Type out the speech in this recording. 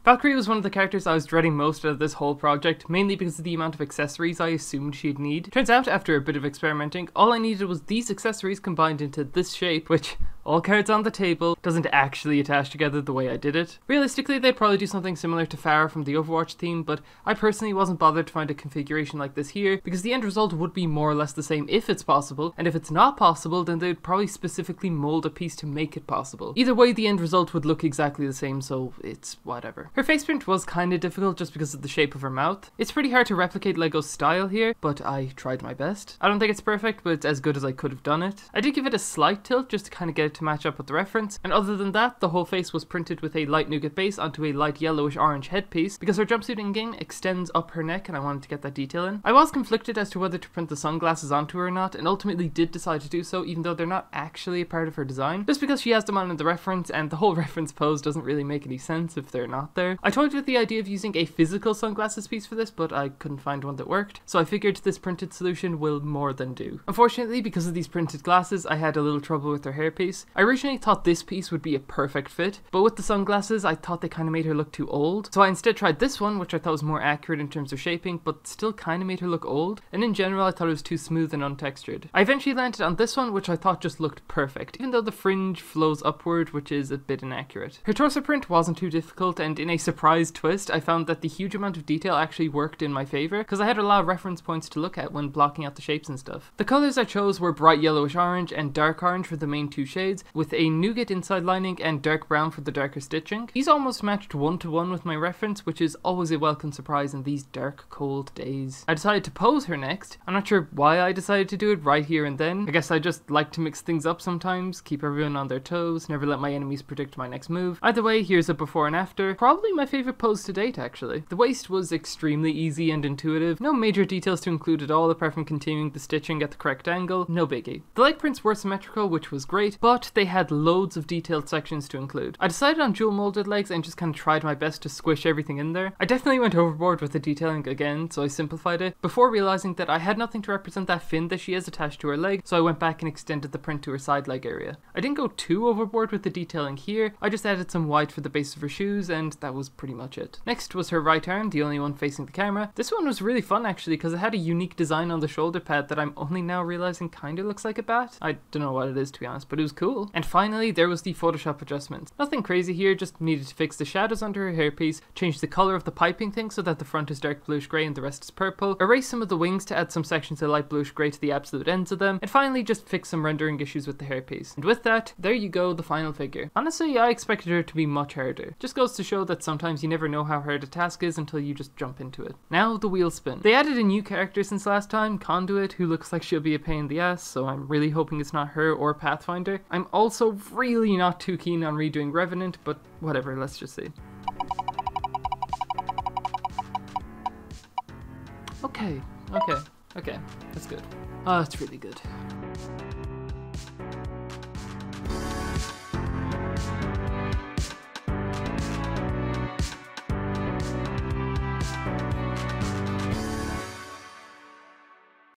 Valkyrie was one of the characters I was dreading most out of this whole project, mainly because of the amount of accessories I assumed she'd need. Turns out, after a bit of experimenting, all I needed was these accessories combined into this shape, which, all cards on the table, doesn't actually attach together the way I did it. Realistically, they'd probably do something similar to Pharah from the Overwatch theme, but I personally wasn't bothered to find a configuration like this here, because the end result would be more or less the same if it's possible, and if it's not possible, then they'd probably specifically mold a piece to make it possible. Either way, the end result would look exactly the same, so it's whatever. Her face print was kinda difficult just because of the shape of her mouth. It's pretty hard to replicate Lego's style here, but I tried my best. I don't think it's perfect, but it's as good as I could have done it. I did give it a slight tilt just to kinda get it to match up with the reference, and other than that, the whole face was printed with a light nougat base onto a light yellowish orange headpiece, because her jumpsuit in-game extends up her neck and I wanted to get that detail in. I was conflicted as to whether to print the sunglasses onto her or not, and ultimately did decide to do so, even though they're not actually a part of her design, just because she has them on in the reference, and the whole reference pose doesn't really make any sense if they're not there. I toyed with the idea of using a physical sunglasses piece for this, but I couldn't find one that worked, so I figured this printed solution will more than do. Unfortunately, because of these printed glasses, I had a little trouble with her hairpiece. I originally thought this piece would be a perfect fit, but with the sunglasses, I thought they kind of made her look too old, so I instead tried this one, which I thought was more accurate in terms of shaping, but still kind of made her look old, and in general, I thought it was too smooth and untextured. I eventually landed on this one, which I thought just looked perfect, even though the fringe flows upward, which is a bit inaccurate. Her torso print wasn't too difficult, and in a surprise twist, I found that the huge amount of detail actually worked in my favor, because I had a lot of reference points to look at when blocking out the shapes and stuff. The colors I chose were bright yellowish orange and dark orange for the main two shades, with a nougat inside lining and dark brown for the darker stitching. These almost matched one-to-one with my reference, which is always a welcome surprise in these dark, cold days. I decided to pose her next. I'm not sure why I decided to do it right here and then. I guess I just like to mix things up sometimes, keep everyone on their toes, never let my enemies predict my next move. Either way, here's a before and after. Probably my favorite pose to date, actually. The waist was extremely easy and intuitive. No major details to include at all apart from continuing the stitching at the correct angle. No biggie. The leg prints were symmetrical, which was great, but they had loads of detailed sections to include. I decided on dual molded legs and just kind of tried my best to squish everything in there. I definitely went overboard with the detailing again, so I simplified it, before realizing that I had nothing to represent that fin that she has attached to her leg, so I went back and extended the print to her side leg area. I didn't go too overboard with the detailing here, I just added some white for the base of her shoes, and that was pretty much it. Next was her right arm, the only one facing the camera. This one was really fun actually, because it had a unique design on the shoulder pad that I'm only now realizing kinda looks like a bat. I don't know what it is to be honest, but it was cool. And finally, there was the Photoshop adjustments. Nothing crazy here, just needed to fix the shadows under her hairpiece, change the color of the piping thing so that the front is dark bluish grey and the rest is purple, erase some of the wings to add some sections of light bluish grey to the absolute ends of them, and finally just fix some rendering issues with the hairpiece. And with that, there you go, the final figure. Honestly, I expected her to be much harder. Just goes to show that sometimes you never know how hard a task is until you just jump into it. Now, the Wheelspin. They added a new character since last time, Conduit, who looks like she'll be a pain in the ass, so I'm really hoping it's not her or Pathfinder. I'm also really not too keen on redoing Revenant, but whatever, let's just see. Okay, that's good. Oh, it's really good.